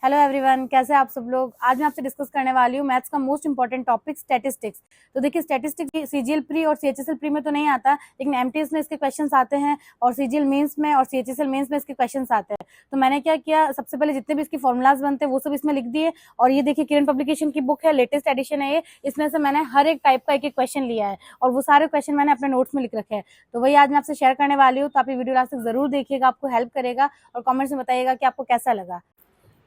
Hello everyone, कैसे हैं आप सब लोग। आज मैं आपसे डिस्कस करने वाली हूँ मैथ्स का मोस्ट इंपॉर्टेंट टॉपिक स्टैटिस्टिक्स। तो देखिए, स्टैटिस्टिक्स सीजीएल प्री और सीएचएसएल प्री में तो नहीं आता, लेकिन एमटीएस में इसके क्वेश्चंस आते हैं और सीजीएल मेंस में और सीएचएसएल मेंस में इसके क्वेश्चंस आते हैं। तो मैंने क्या किया, सबसे पहले जितने भी इसके फॉर्मुलाज बनते हैं वो सब इसमें लिख दिए। और ये देखिए, किरण पब्लिकेशन की बुक है, लेटेस्ट एडिशन है ये। इसमें से मैंने हर एक टाइप का एक एक क्वेश्चन लिया है और वो सारे क्वेश्चन मैंने अपने नोट्स में लिख रखे हैं। तो वही आज मैं आपसे शेयर करने वाली हूँ। तो आप ये वीडियो लास्ट तक जरूर देखिएगा, आपको हेल्प करेगा। और कॉमेंट्स में बताइएगा कि आपको कैसा लगा।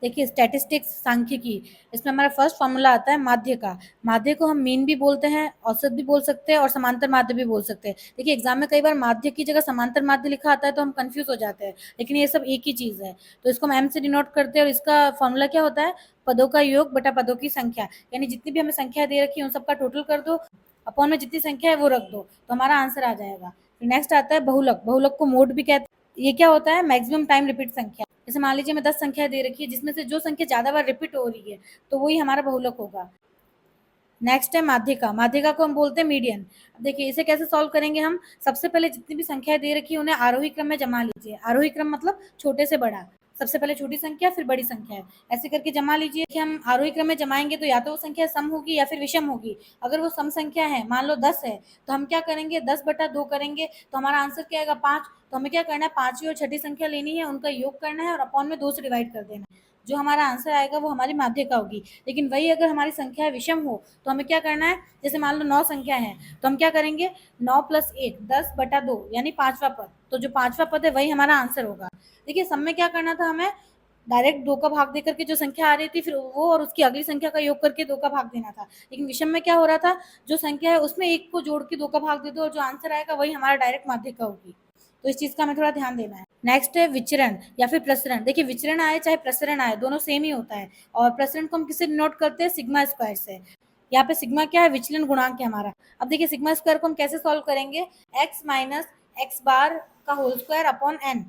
देखिए, स्टैटिस्टिक्स सांख्यिकी, इसमें हमारा फर्स्ट फॉर्मूला आता है माध्य का। माध्य को हम मीन भी बोलते हैं, औसत भी बोल सकते हैं और समांतर माध्य भी बोल सकते हैं। देखिए, एग्जाम में कई बार माध्य की जगह समांतर माध्य लिखा आता है तो हम कंफ्यूज हो जाते हैं, लेकिन ये सब एक ही चीज है। तो इसको हम एम से डिनोट करते हैं और इसका फॉर्मूला क्या होता है, पदों का योग बटा पदों की संख्या। यानी जितनी भी हमें संख्या दे रखी है उन सबका टोटल कर दो, अपॉन में जितनी संख्या है वो रख दो, तो हमारा आंसर आ जाएगा। नेक्स्ट आता है बहुलक। बहुलक को मोड भी कहते हैं। ये क्या होता है, मैक्सिमम टाइम रिपीट संख्या। जैसे मान लीजिए मैं 10 संख्या दे रखी है, जिसमें से जो संख्या ज्यादा बार रिपीट हो रही है तो वही हमारा बहुलक होगा। नेक्स्ट है माध्यिका। माध्यिका को हम बोलते हैं मीडियन। अब देखिए, इसे कैसे सॉल्व करेंगे हम। सबसे पहले जितनी भी संख्या दे रखी है उन्हें आरोही क्रम में जमा लीजिए। आरोही क्रम मतलब छोटे से बड़ा, सबसे पहले छोटी संख्या फिर बड़ी संख्या है, ऐसे करके जमा लीजिए। कि हम आरोही क्रम में जमाएंगे तो या तो वो संख्या सम होगी या फिर विषम होगी। अगर वो सम संख्या है, मान लो 10 है, तो हम क्या करेंगे, 10/2 करेंगे तो हमारा आंसर क्या आएगा, 5। तो हमें क्या करना है, पांचवी और छठी संख्या लेनी है, उनका योग करना है और अपॉन में 2 से डिवाइड कर देना है। जो हमारा आंसर आएगा वो हमारी माध्यिका होगी। लेकिन वही अगर हमारी संख्या विषम हो तो हमें क्या करना है, जैसे मान लो 9 संख्या है तो हम क्या करेंगे, 9 + 1 10/2 यानी पांचवा पद। तो जो पांचवा पद है वही हमारा आंसर होगा। देखिए, सम में क्या करना था हमें, डायरेक्ट 2 का भाग देकर के जो संख्या आ रही थी फिर वो और उसकी अगली संख्या का योग करके 2 का भाग देना था। लेकिन विषम में क्या हो रहा था, जो संख्या है उसमें 1 को जोड़ के 2 का भाग दे दो और जो आंसर आएगा वही हमारा डायरेक्ट माध्यिका होगी। तो इस चीज का हमें थोड़ा ध्यान देना है। नेक्स्ट है विचरण या फिर प्रसरण। देखिए, विचरण आए चाहे प्रसरण आए, दोनों सेम ही होता है। और प्रसरण को हम किससे डिनोट करते हैं, सिग्मा स्क्वायर से। यहाँ पे सिग्मा क्या है, विचलन गुणांक है हमारा। अब देखिए, सिग्मा स्क्वायर को हम कैसे सॉल्व करेंगे, एक्स माइनस एक्स बार का होल स्क्वायर अपॉन एन।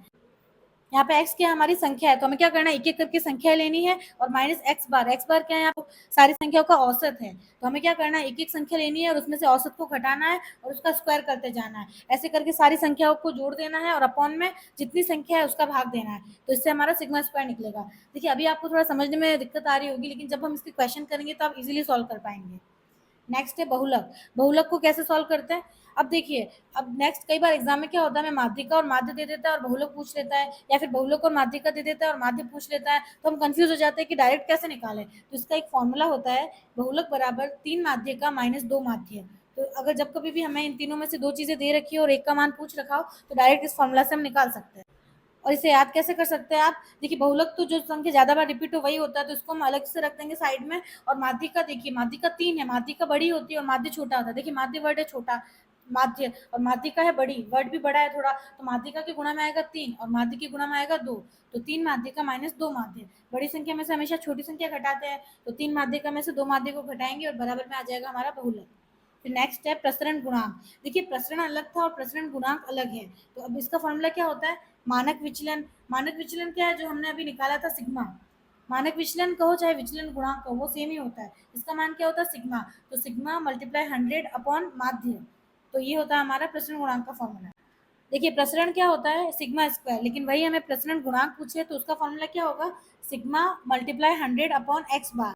यहाँ पे x क्या हमारी संख्या है तो हमें क्या करना है, एक एक करके संख्या लेनी है। और माइनस एक्स बार, एक्स बार क्या है, यहाँ पे सारी संख्याओं का औसत है तो हमें क्या करना है, एक एक संख्या लेनी है और उसमें से औसत को घटाना है और उसका स्क्वायर करते जाना है। ऐसे करके सारी संख्याओं को जोड़ देना है और अपॉन में जितनी संख्या है उसका भाग देना है। तो इससे हमारा सिग्मा स्क्वायर निकलेगा। देखिए, अभी आपको थोड़ा समझने में दिक्कत आ रही होगी, लेकिन जब हम इसके क्वेश्चन करेंगे तो आप इजिली सॉल्व कर पाएंगे। नेक्स्ट है बहुलक। बहुलक को कैसे सॉल्व करते हैं, अब देखिए, अब नेक्स्ट कई बार एग्जाम में क्या होता है, मैं माध्यिका और माध्य दे देता है और बहुलक पूछ लेता है, या फिर बहुलक और माध्यिका दे देता है और माध्य पूछ लेता है, तो हम कंफ्यूज हो जाते हैं कि डायरेक्ट कैसे निकालें। तो इसका एक फॉर्मूला होता है, बहुलक बराबर 3 माध्यिका माइनस 2 माध्य। तो अगर जब कभी भी हमें इन तीनों में से 2 चीजें दे रखी हो और एक का मान पूछ रखा हो तो डायरेक्ट इस फॉर्मूला से हम निकाल सकते हैं। और इसे याद कैसे कर सकते हैं आप, देखिए, बहुलक तो जो संख्या ज्यादा बार रिपीट हो वही होता है तो इसको हम अलग से रख देंगे साइड में। और माध्यिका, देखिए माध्यिका 3 है, माध्यिका बड़ी होती है और माध्य छोटा होता है। देखिए, माध्य वर्ड है छोटा, माध्य, और माध्यिका है बड़ी, वर्ड भी बड़ा है थोड़ा, तो माध्यिका के गुणा में आएगा 3 और माध्य के गुणा में आएगा 2। तो 3 माध्यिका माइनस 2 माध्य। बड़ी संख्या में से हमेशा छोटी संख्या घटाते हैं, तो 3 माध्यिका में से 2 माध्य को घटाएंगे और बराबर में आ जाएगा हमारा बहुलक। फिर नेक्स्ट है प्रसरण गुणांक। देखिए, प्रसरण अलग था और प्रसरण गुणांक अलग है। तो अब इसका फॉर्मूला क्या होता है, मानक विचलन। मानक विचलन क्या है, जो हमने अभी निकाला था सिग्मा। मानक विचलन कहो चाहे विचलन गुणांक कहो वो सेम ही होता है। इसका मान क्या होता है, सिग्मा। तो सिग्मा मल्टीप्लाई 100 अपॉन माध्य। तो ये होता है हमारा प्रसरण गुणांक का फॉर्मूला। देखिए, प्रसरण क्या होता है, सिग्मा स्क्वायर, लेकिन वही हमें प्रसरण गुणांक पूछे तो उसका फॉर्मूला क्या होगा, सिग्मा मल्टीप्लाई 100 अपॉन एक्स बार।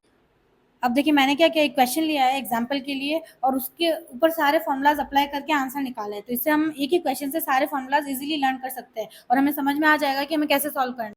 अब देखिए, मैंने क्या किया, एक क्वेश्चन लिया है एग्जाम्पल के लिए और उसके ऊपर सारे फॉर्मूलाज अप्लाई करके आंसर निकाला है। तो इससे हम एक ही क्वेश्चन से सारे फॉर्मूलाज इजीली लर्न कर सकते हैं और हमें समझ में आ जाएगा कि हमें कैसे सॉल्व करना है।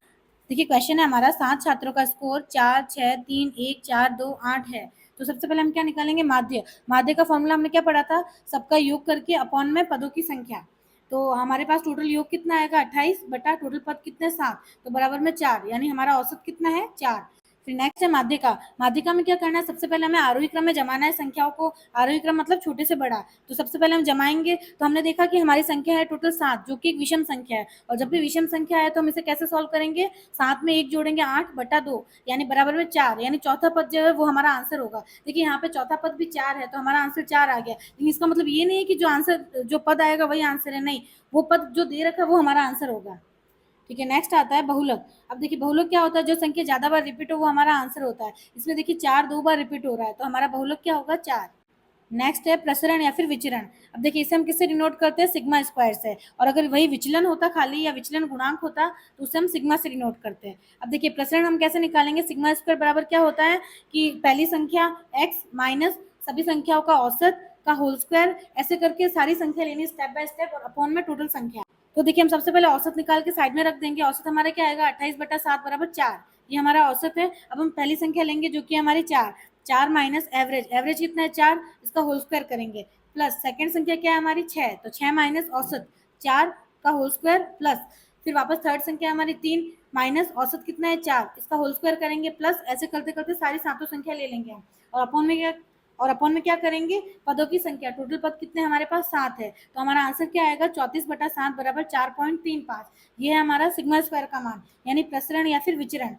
देखिए, क्वेश्चन है हमारा, 7 छात्रों का स्कोर 4 6 3 1 4 2 8 है। तो सबसे पहले हम क्या निकालेंगे, माध्य। माध्य का फॉर्मूला हमने क्या पढ़ा था, सबका योग करके अपॉन में पदों की संख्या। तो हमारे पास टोटल योग कितना आएगा, 28 बटा टोटल पद कितने 7, तो बराबर में 4, यानी हमारा औसत कितना है 4। फिर नेक्स्ट है माध्यिका। माध्यिका में क्या करना है, सबसे पहले हमें आरोही क्रम में जमाना है संख्याओं को। आरोही क्रम मतलब छोटे से बड़ा। तो सबसे पहले हम जमाएंगे तो हमने देखा कि हमारी संख्या है टोटल 7, जो कि एक विषम संख्या है। और जब भी विषम संख्या है तो हम इसे कैसे सॉल्व करेंगे, 7 में 1 जोड़ेंगे 8/2 यानी बराबर में 4, यानी चौथा पद जो है वो हमारा आंसर होगा। देखिए, यहाँ पे चौथा पद भी 4 है तो हमारा आंसर 4 आ गया। लेकिन इसका मतलब ये नहीं है कि जो आंसर, जो पद आएगा वही आंसर है, नहीं, वो पद जो दे रखा है वो हमारा आंसर होगा। ठीक है, नेक्स्ट आता है बहुलक। अब देखिए, बहुलक क्या होता है, जो संख्या ज्यादा बार रिपीट हो वो हमारा आंसर होता है। इसमें देखिए 4 2 बार रिपीट हो रहा है तो हमारा बहुलक क्या होगा, 4। नेक्स्ट है प्रसरण या फिर विचरण। अब देखिए इसे हम किससे डिनोट करते हैं, सिग्मा स्क्वायर से, और अगर वही विचलन होता खाली या विचलन गुणांक होता तो उसे हम सिग्मा से डिनोट करते हैं। अब देखिए प्रसरण हम कैसे निकालेंगे, सिग्मा स्क्वायर बराबर क्या होता है कि पहली संख्या x माइनस सभी संख्याओं का औसत का होल स्क्वायर, ऐसे करके सारी संख्या लेनी स्टेप बाय स्टेप और अपॉन में टोटल संख्या। तो देखिए हम सबसे पहले औसत निकाल के साइड में रख देंगे। औसत हमारा क्या आएगा 28/7 बराबर 4, ये हमारा औसत है। अब हम पहली संख्या लेंगे जो कि हमारी 4 माइनस एवरेज, एवरेज कितना है 4, इसका होल स्क्वायर करेंगे, प्लस सेकंड संख्या क्या है हमारी 6, तो 6 माइनस औसत 4 का होल स्क्वायर, प्लस फिर वापस थर्ड संख्या हमारी 3 माइनस औसत कितना है 4, इसका होल स्क्वायर करेंगे, प्लस ऐसे करते करते सारी सातों संख्या ले लेंगे हम, और अपॉन में क्या करेंगे, पदों की संख्या, टोटल पद कितने हमारे पास 7 है, तो हमारा आंसर क्या आएगा 34/7 बराबर 4.35। ये है हमारा सिग्मा स्क्वायर का मान, यानी प्रसरण या फिर विचरण।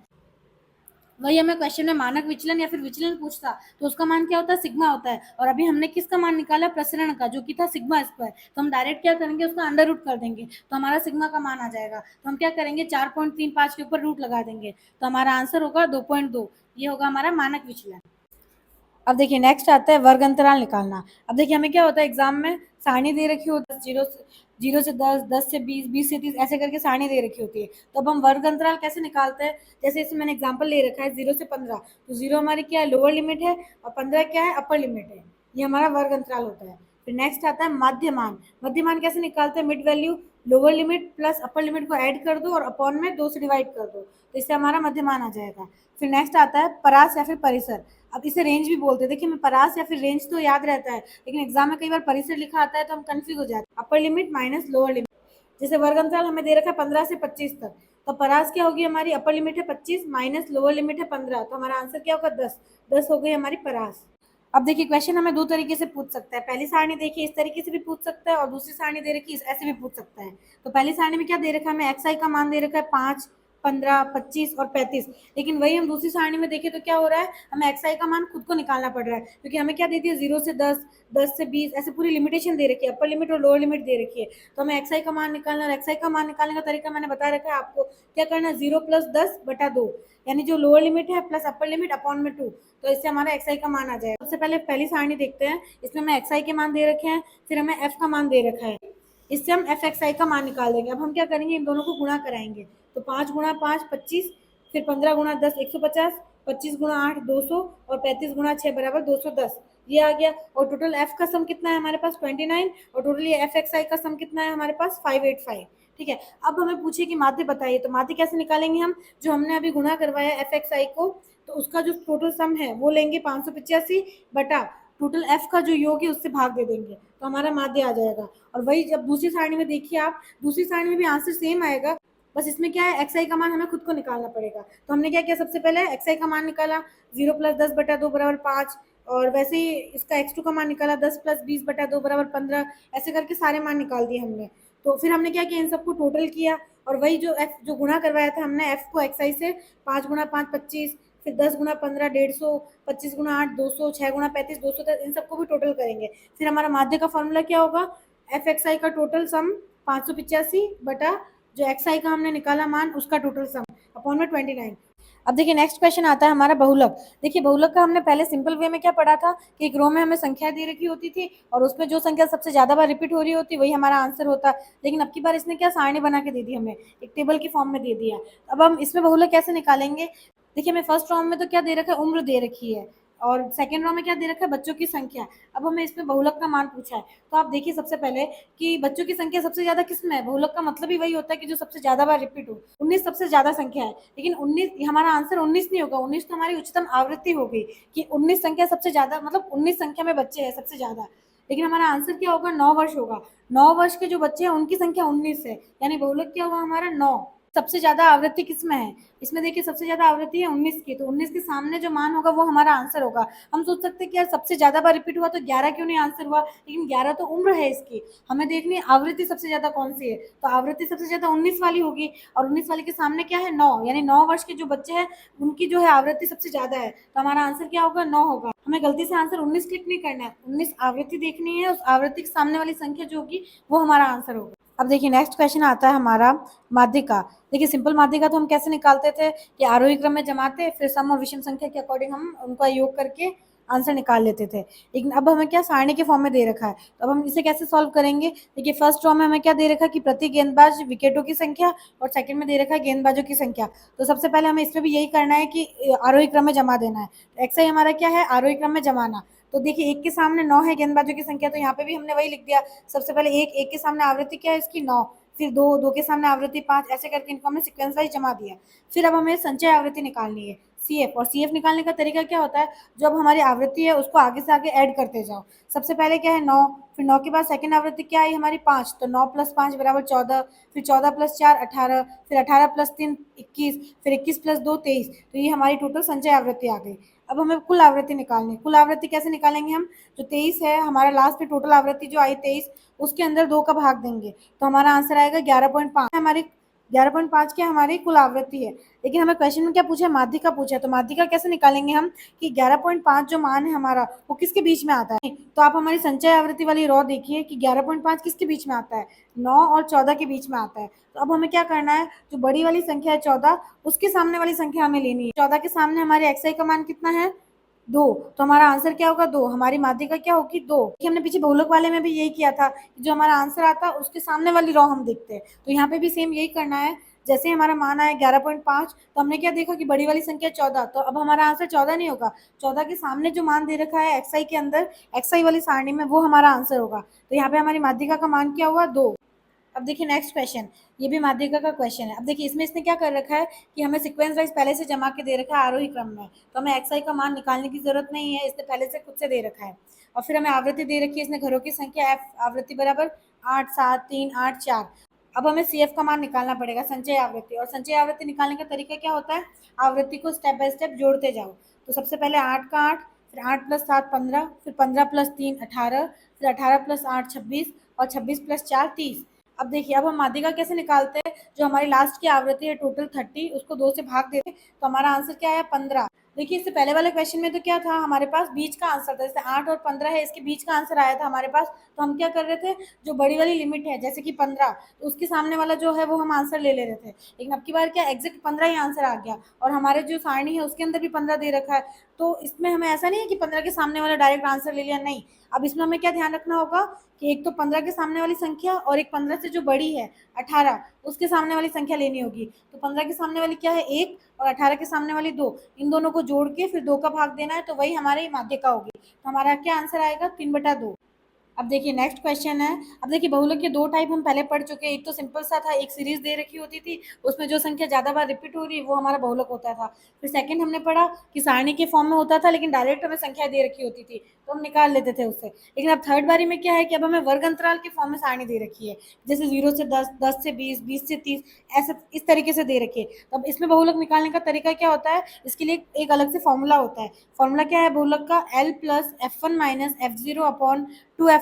वही हमें क्वेश्चन में मानक विचलन या फिर विचलन पूछता तो उसका मान क्या होता है, सिग्मा होता है, और अभी हमने किसका मान निकाला, प्रसरण का, जो कि था सिग्मा स्क्वायर, तो हम डायरेक्ट क्या करेंगे उसका अंडर रूट कर देंगे, तो हमारा सिग्मा का मान आ जाएगा। तो हम क्या करेंगे 4.35 के ऊपर रूट लगा देंगे, तो हमारा आंसर होगा 2.2, ये होगा हमारा मानक विचलन। अब देखिए नेक्स्ट आता है वर्ग अंतराल निकालना। अब देखिए हमें क्या होता है एग्जाम में सारणी दे रखी होती है, 0 से 10, 10 से 20, 20 से 30, ऐसे करके सारणी दे रखी होती है। तो अब हम वर्ग अंतराल कैसे निकालते हैं, जैसे इसमें मैंने एग्जांपल ले रखा है 0 से 15, तो 0 हमारी क्या है लोअर लिमिट है और 15 क्या है अपर लिमिट है, ये हमारा वर्ग अंतराल होता है। फिर नेक्स्ट आता है मध्यमान। मध्यमान कैसे निकालते हैं, mid value lower limit plus upper limit को ऐड कर दो और अपॉन में 2 से डिवाइड कर दो, तो इससे हमारा मध्यमान आ जाएगा। फिर नेक्स्ट आता है परास या फिर परिसर। अब इसे रेंज भी बोलते हैं। देखिए मैं परास या फिर रेंज तो याद रहता है, लेकिन एग्जाम में कई बार परिसर लिखा आता है तो हम कंफ्यूज हो जाते हैं। Upper limit minus lower limit, जैसे वर्ग अंतराल हमें दे रखा है 15 से 25 तक, तो परास क्या होगी हमारी, अपर लिमिट है 25 माइनस लोअर लिमिट है 15, तो हमारा आंसर क्या होगा 10, 10 हो गई हमारी परास। अब देखिए क्वेश्चन हमें दो तरीके से पूछ सकता है, पहली सारणी देखिए इस तरीके से भी पूछ सकता है और दूसरी सारणी दे रखी है ऐसे भी पूछ सकता है। तो पहली सारणी में क्या दे रखा है हमें, एक्स आई का मान दे रखा है 5, 15, 25 और 35, लेकिन वही हम दूसरी सारणी में देखें तो क्या हो रहा है, हमें एक्स आई का मान खुद को निकालना पड़ रहा है, क्योंकि हमें क्या दे दिया 0 से 10, 10 से 20, ऐसे पूरी लिमिटेशन दे रखी है, अपर लिमिट और लोअर लिमिट दे रखी है। तो हमें एक्स आई का मान निकालना, और एक्स आई का मान निकालने का तरीका मैंने बता रखा है आपको, क्या करना है 0 + 10/2, यानी जो लोअर लिमिट है प्लस अपर लिमिट अपॉन में 2, तो इससे हमारा एक्स आई का मान आ जाएगा। सबसे पहले पहली सारणी देखते हैं, इसमें हमें एक्स आई के मान दे रखे हैं, फिर हमें एफ का मान दे रखा है, इससे हम एफ एक्स आई का मान निकाल देंगे। अब हम क्या करेंगे, इन दोनों को गुणा कराएंगे, तो 5 × 5 25, फिर 15 × 10 150, 25 × 8 200 और 35 × 6 बराबर 210, ये आ गया। और टोटल एफ का सम कितना है हमारे पास 29, और टोटल ये एफ एक्स आई का सम कितना है हमारे पास 585। ठीक है, अब हमें पूछिए कि माध्य बताइए, तो माध्य कैसे निकालेंगे हम, जो हमने अभी गुणा करवाया एफ एक्स आई को, तो उसका जो टोटल सम है वो लेंगे 585 बटा टोटल एफ का जो योग है उससे भाग दे देंगे, तो हमारा माध्य आ जाएगा। और वही जब दूसरी सारणी में देखिए आप, दूसरी सारणी में भी आंसर सेम आएगा, बस इसमें क्या है एक्स आई का मान हमें खुद को निकालना पड़ेगा। तो हमने क्या किया, सबसे पहले एक्स आई का मान निकाला 0 + 10/2 बराबर 5, और वैसे ही इसका x2 का मान निकाला 10 + 20/2 बराबर 15, ऐसे करके सारे मान निकाल दिए हमने। तो फिर हमने क्या किया, इन सबको टोटल किया, और वही जो f जो गुणा करवाया था हमने f को एक्स आई से, 5 × 5 25, फिर 10 × 15 150, 25 × 8 200, 6 × 35 210, इन सबको भी टोटल करेंगे। फिर हमारा माध्य का फॉर्मूला क्या होगा, एफ एक्स आई का टोटल सम 585 बटा जो एक्स आई का हमने निकाला मान उसका टोटल सम अपॉन में 29। अब देखिए नेक्स्ट क्वेश्चन आता है हमारा बहुलक। देखिए बहुलक का हमने पहले सिंपल वे में क्या पढ़ा था कि एक रो में हमें संख्याएं दे रखी होती थी और उसमें जो संख्या सबसे ज्यादा बार रिपीट हो रही होती वही हमारा आंसर होता, लेकिन अब की बार इसने क्या सारणी बना के दे दी, हमें एक टेबल की फॉर्म में दे दिया। अब हम इसमें बहुलक कैसे निकालेंगे, देखिए हमें फर्स्ट रो में तो क्या दे रखा है, उम्र दे रखी है, और सेकंड रो में क्या दे रखा है, बच्चों की संख्या। अब हमें इसमें बहुलक का मान पूछा है, तो आप देखिए सबसे पहले कि बच्चों की संख्या सबसे ज्यादा किस में है, बहुलक का मतलब ही वही होता है कि जो सबसे ज्यादा बार रिपीट हो। 19 सबसे ज्यादा संख्या है, लेकिन 19 हमारा आंसर 19 नहीं होगा, 19 तो हमारी उच्चतम आवृत्ति हो गई कि 19 संख्या सबसे ज्यादा, मतलब 19 संख्या में बच्चे हैं सबसे ज्यादा, लेकिन हमारा आंसर क्या होगा 9 वर्ष होगा। 9 वर्ष के जो बच्चे हैं उनकी संख्या 19 है, यानी बहुलक क्या हुआ हमारा 9। सबसे ज्यादा आवृत्ति किसमें है, इसमें देखिए सबसे ज्यादा आवृत्ति है 19 की, तो 19 के सामने जो मान होगा वो हमारा आंसर होगा। हम सोच सकते हैं कि यार सबसे ज्यादा बार रिपीट हुआ तो 11 क्यों नहीं आंसर हुआ, लेकिन 11 तो उम्र है इसकी, हमें देखनी है आवृत्ति सबसे ज्यादा कौन सी है, तो आवृत्ति सबसे ज्यादा 19 वाली होगी, और 19 वाले के सामने क्या है 9, यानी 9 वर्ष के जो बच्चे हैं उनकी जो है आवृत्ति सबसे ज्यादा है, तो हमारा आंसर क्या होगा 9 होगा। हमें गलती से आंसर 19 क्लिक नहीं करना है, 19 आवृत्ति देखनी है, उस आवृत्ति के सामने वाली संख्या जो होगी वो हमारा आंसर होगा। अब देखिए नेक्स्ट क्वेश्चन आता है हमारा माध्यिका। देखिए सिंपल माध्यिका तो हम कैसे निकालते थे कि आरोही क्रम में जमाते, फिर सम और विषम संख्या के अकॉर्डिंग हम उनका योग करके आंसर निकाल लेते थे। लेकिन अब हमें क्या सारणी के फॉर्म में दे रखा है, तो अब हम इसे कैसे सॉल्व करेंगे? देखिए फर्स्ट रो में हमें क्या दे रखा है कि प्रति गेंदबाज विकेटों की संख्या, और सेकंड में दे रखा है गेंदबाजों की संख्या। तो सबसे पहले हमें इसमें भी यही करना है कि आरोही क्रम में जमा देना है। तो एक्सआई हमारा क्या है? आरोही क्रम में जमाना। तो देखिए 1 के सामने 9 है गेंदबाजों की संख्या, तो यहाँ पे भी हमने वही लिख दिया। सबसे पहले 1 के सामने आवृत्ति क्या है इसकी? 9, फिर 2 के सामने आवृत्ति 5, ऐसे करके इनको हमने सीक्वेंस वाइज जमा दिया। फिर अब हमें संचय आवृत्ति निकालनी है, सीएफ। और सीएफ निकालने का तरीका क्या होता है? जो अब हमारी आवृत्ति है उसको आगे से आगे ऐड करते जाओ। सबसे पहले क्या है? 9, फिर 9 के बाद सेकंड आवृत्ति क्या आई हमारी? 5, तो 9 + 5 = 14, फिर 14 + 4 18, फिर 18 + 3 21, फिर 21 + 2 23। तो ये हमारी टोटल संचय आवृत्ति आ गई। अब हमें कुल आवृत्ति निकालनी है। कुल आवृत्ति कैसे निकालेंगे हम? जो 23 है हमारा लास्ट में टोटल आवृत्ति जो आई 23, उसके अंदर 2 का भाग देंगे, तो हमारा आंसर आएगा 11.5। हमारी 11.5 क्या हमारी कुल आवृत्ति है। लेकिन हमें क्वेश्चन में क्या पूछा है? माध्यिका पूछा है। तो माध्यिका कैसे निकालेंगे हम कि 11.5 जो मान है हमारा वो किसके बीच में आता है? तो आप हमारी संचय आवृत्ति वाली रॉ देखिए कि 11.5 किसके बीच में आता है? 9 और 14 के बीच में आता है। तो अब हमें क्या करना है? जो बड़ी वाली संख्या है 14, उसके सामने वाली संख्या हमें लेनी है। 14 के सामने हमारे एक्सआई का मान कितना है? 2, तो हमारा आंसर क्या होगा? 2। हमारी माध्यिका क्या होगी? 2। हमने पीछे बहुलक वाले में भी यही किया था, जो हमारा आंसर आता है उसके सामने वाली रॉ हम देखते हैं। तो यहाँ पे भी सेम यही करना है। जैसे हमारा मान आया 11.5, तो हमने क्या देखा कि बड़ी वाली संख्या 14, तो अब हमारा आंसर 14 नहीं होगा। 14 के सामने जो मान दे रखा है एक्सआई के अंदर, एक्सआई वाली सारणी में, वो हमारा आंसर होगा। तो यहाँ पे हमारी माध्यिका का मान क्या हुआ? 2। अब देखिए नेक्स्ट क्वेश्चन, ये भी माध्यिका का क्वेश्चन है। अब देखिए इसमें इसने क्या कर रखा है कि हमें सीक्वेंस वाइज पहले से जमा के दे रखा है आरोही क्रम में, तो हमें एक्सआई का मान निकालने की जरूरत नहीं है, इसने पहले से खुद से दे रखा है। और फिर हमें आवृत्ति दे रखी है इसने घरों की संख्या एफ, आवृत्ति बराबर 8 7 3 8 4। अब हमें सी एफ का मान निकालना पड़ेगा, संचय आवृत्ति। और संचय आवृत्ति निकालने का तरीका क्या होता है? आवृत्ति को स्टेप बाय स्टेप जोड़ते जाओ। तो सबसे पहले 8 का 8, फिर 8 + 7 15, फिर 15 + 3 18, फिर 18 + 8 26, और 26 + 4 30। अब देखिए अब हम माध्यिका कैसे निकालते हैं? जो हमारी लास्ट की आवृत्ति है टोटल 30, उसको 2 से भाग देते, तो हमारा आंसर क्या है? 15। देखिए इससे पहले वाले क्वेश्चन में तो क्या था हमारे पास? बीच का आंसर था। जैसे 8 और 15 है, इसके बीच का आंसर आया था हमारे पास। तो हम क्या कर रहे थे? जो बड़ी वाली लिमिट है जैसे कि 15, तो उसके सामने वाला जो है वो हम आंसर ले रहे थे। लेकिन अब की बार क्या एग्जैक्ट 15 ही आंसर आ गया, और हमारे जो सारणी है उसके अंदर भी 15 दे रखा है। तो इसमें हमें ऐसा नहीं है कि 15 के सामने वाला डायरेक्ट आंसर ले लिया, नहीं। अब इसमें हमें क्या ध्यान रखना होगा कि एक तो 15 के सामने वाली संख्या, और एक 15 से जो बड़ी है 18, उसके सामने वाली संख्या लेनी होगी। तो 15 के सामने वाली क्या है? 1, और 18 के सामने वाली 2। इन दोनों को जोड़ के फिर 2 का भाग देना है, तो वही हमारी माध्यिका होगी। तो हमारा क्या आंसर आएगा? 3/2। अब देखिए नेक्स्ट क्वेश्चन है। अब देखिए बहुलक के 2 टाइप हम पहले पढ़ चुके हैं। एक तो सिंपल सा था, एक सीरीज दे रखी होती थी, उसमें जो संख्या ज़्यादा बार रिपीट हो रही है वो हमारा बहुलक होता था। फिर सेकंड हमने पढ़ा कि सारणी के फॉर्म में होता था, लेकिन डायरेक्ट हमें संख्या दे रखी होती थी, तो हम निकाल लेते थे उससे। लेकिन अब थर्ड बारी में क्या है कि अब हमें वर्ग अंतराल के फॉर्म में सारणी दे रखी है, जैसे 0 से 10, 10 से 20, 20 से 30, ऐसे इस तरीके से दे रखी है। तो अब इसमें बहुलक निकालने का तरीका क्या होता है? इसके लिए एक अलग से फॉर्मूला होता है। फॉर्मूला क्या है बहुलक का? L + F1 - F0 upon 2F1 -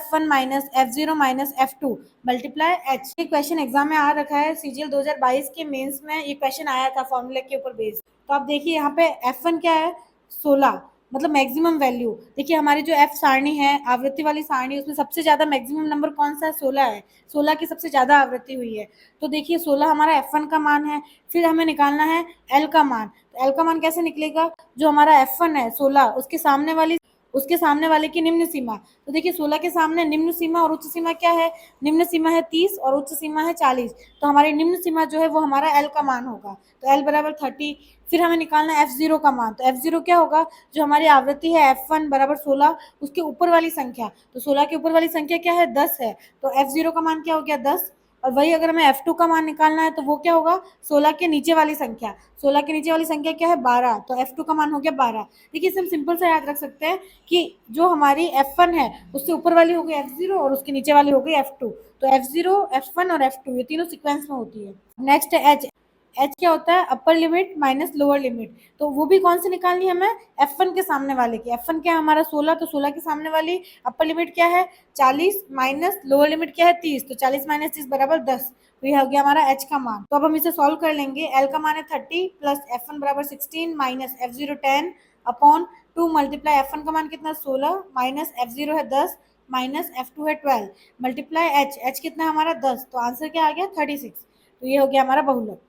F0 - F2 multiply H। ये क्वेश्चन एग्जाम में आ रखा है, सीजीएल 2022 के मेंस में ये क्वेश्चन आया था फॉर्मूले के ऊपर बेस्ड। तो आप देखिए यहाँ पे F1 क्या है? 16, मतलब मैक्सिमम वैल्यू। देखिए हमारी जो F सारणी है, आवृत्ति वाली सारणी, उसमें सबसे ज्यादा मैक्सिमम नंबर कौन सा है? 16 है। 16 की सबसे ज्यादा आवृत्ति हुई है। तो देखिए 16 हमारा F1 का मान है। फिर हमें निकालना है L का मान। तो L का मान कैसे निकलेगा? जो हमारा F1 है 16, उसके सामने वाले की निम्न सीमा। तो देखिए 16 के सामने निम्न सीमा और उच्च सीमा क्या है? निम्न सीमा है 30 और उच्च सीमा है 40। तो हमारी निम्न सीमा जो है वो हमारा L का मान होगा, तो L बराबर 30। फिर हमें निकालना है F0 का मान। तो F0 क्या होगा? जो हमारी आवृत्ति है F1 बराबर 16, उसके ऊपर वाली संख्या। तो 16 के ऊपर वाली संख्या क्या है? 10 है। तो F0 का मान क्या हो गया? 10। और वही अगर हमें F2 का मान निकालना है तो वो क्या होगा? 16 के नीचे वाली संख्या। 16 के नीचे वाली संख्या क्या है? 12। तो F2 का मान हो गया 12। देखिए इसे हम सिंपल से याद रख सकते हैं कि जो हमारी F1 है उससे ऊपर वाली हो गई F0 और उसके नीचे वाली हो गई F2। तो F0, F1 और F2 ये तीनों सीक्वेंस में होती है। नेक्स्ट है H। एच क्या होता है? Upper limit minus lower limit. तो वो भी कौन सी निकालनी है हमें? F1 के सामने वाले की। F1 क्या है हमारा? 16, तो 16 के सामने वाली अपर लिमिट क्या है? 40 माइनस लोअर लिमिट क्या है? 30। तो 40 - 30 बराबर 10। तो ये हो गया हमारा H का मान। तो अब हम इसे सॉल्व कर लेंगे। L का मान है 30 प्लस F1 बराबर 16 minus F0 10 upon 2 multiply F1 का मान कितना? 16 माइनस F0 है 10 माइनस F2 है 12 मल्टीप्लाई H। H कितना है हमारा? 10। तो आंसर क्या आ गया? 36। तो ये हो गया हमारा बहुलक।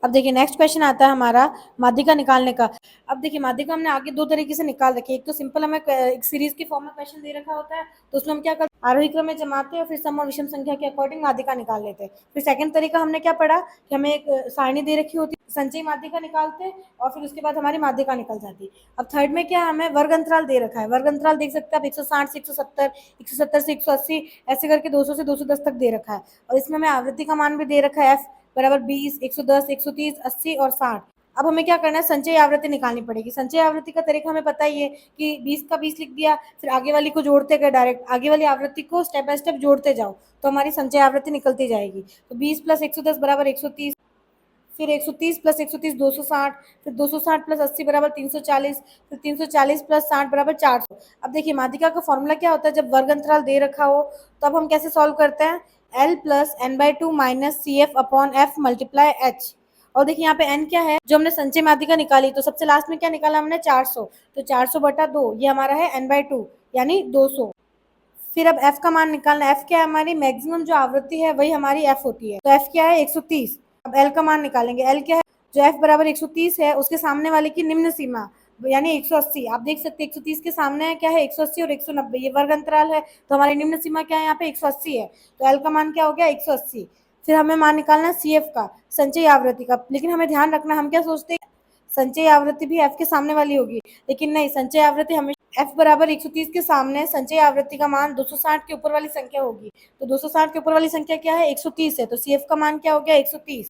अब देखिए नेक्स्ट क्वेश्चन आता है हमारा माध्यिका निकालने का। अब देखिए माध्यिका हमने आगे दो तरीके से निकाल रखी है। एक तो सिंपल हमें एक सीरीज के फॉर्म में क्वेश्चन दे रखा होता है, तो उसमें हम क्या करते हैं, आरोही क्रम में जमाते हैं और फिर सम और विषम संख्या के अकॉर्डिंग माध्यिका निकाल लेते हैं। फिर सेकंड तरीका हमने क्या पढ़ा कि हमें एक सारणी दे रखी होती है, संचयी माध्यिका निकालते हैं और फिर उसके बाद हमारी माध्यिका निकल जाती है। अब थर्ड में क्या हमें वर्ग अंतराल दे रखा है। वर्ग अंतराल देख सकते हैं आप 160 से 170, 170 से 180, ऐसे करके 200 से 210 तक दे रखा है। और इसमें हमें आवृत्ति का मान भी दे रखा है, f बराबर 20, 110, 130, 80 और 60। अब हमें क्या करना है, संचयी आवृत्ति निकालनी पड़ेगी। संचयी आवृत्ति का तरीका हमें पता ही है कि 20 का 20 लिख दिया, फिर आगे वाली को जोड़ते गए, डायरेक्ट आगे वाली आवृत्ति को स्टेप बाय स्टेप जोड़ते जाओ तो हमारी संचयी आवृत्ति निकलती जाएगी। तो 20 प्लस 110 बराबर 130, फिर 130 प्लस 130 260, फिर 260 प्लस 80 बराबर 340, फिर 340 प्लस 60 बराबर 400। अब देखिए माध्यिका का फॉर्मूला क्या होता है, जब वर्ग अंतराल दे रखा हो तो अब हम कैसे सॉल्व करते हैं, L plus n/2 minus CF upon F multiply H। और देखिए यहाँ पे n क्या है, जो हमने संचय माध्यिका निकाली तो सबसे लास्ट में क्या निकाला हमने 400, तो 400 बटा 2 ये हमारा है n/2 यानी 200। फिर अब f का मान निकालना है। f क्या है, हमारी मैक्सिमम जो आवृत्ति है वही हमारी f होती है, तो f क्या है 130। अब l का मान निकालेंगे। l क्या है, जो f बराबर 130 है उसके सामने वाले की निम्न सीमा यानी 180। आप देख सकते हैं 130 के सामने है क्या है 180 और 190, ये वर्ग अंतराल है तो हमारी निम्न सीमा क्या है यहाँ पे 180 है, तो l का मान क्या हो गया 180। फिर हमें मान निकालना है CF का, संचयी आवृत्ति का। लेकिन हमें ध्यान रखना, हम क्या सोचते हैं संचयी आवृत्ति भी f के सामने वाली होगी, लेकिन नहीं, संचयी आवृत्ति हमेशा f बराबर 130 के सामने संचयी आवृत्ति का मान 260 के ऊपर वाली संख्या होगी। तो 260 के ऊपर वाली संख्या क्या है 130 है, तो CF का मान क्या हो गया 130।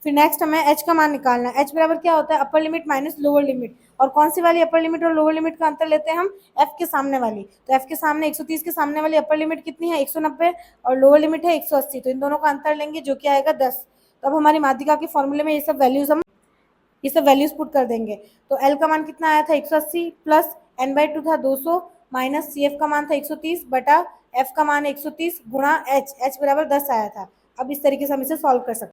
फिर नेक्स्ट हमें h का मान निकालना है। h बराबर क्या होता है, upper limit minus lower limit. और कौन सी वाली अपर लिमिट और लोअर लिमिट का अंतर लेते हैं हम, f के सामने वाली। तो f के सामने 130 के सामने वाली अपर लिमिट कितनी है 190 और लोअर लिमिट है 180, तो इन दोनों का अंतर लेंगे जो कि आएगा 10। तो अब हमारी माध्यिका के फॉर्मूले में ये सब वैल्यूज पुट कर देंगे। तो L का मान कितना आया था 180 प्लस n/2 था 200 माइनस CF का मान था 130 बटा F का मान 130 गुणा H बराबर 10 आया था। अब इस तरीके से हम इसे सॉल्व कर सकते हैं।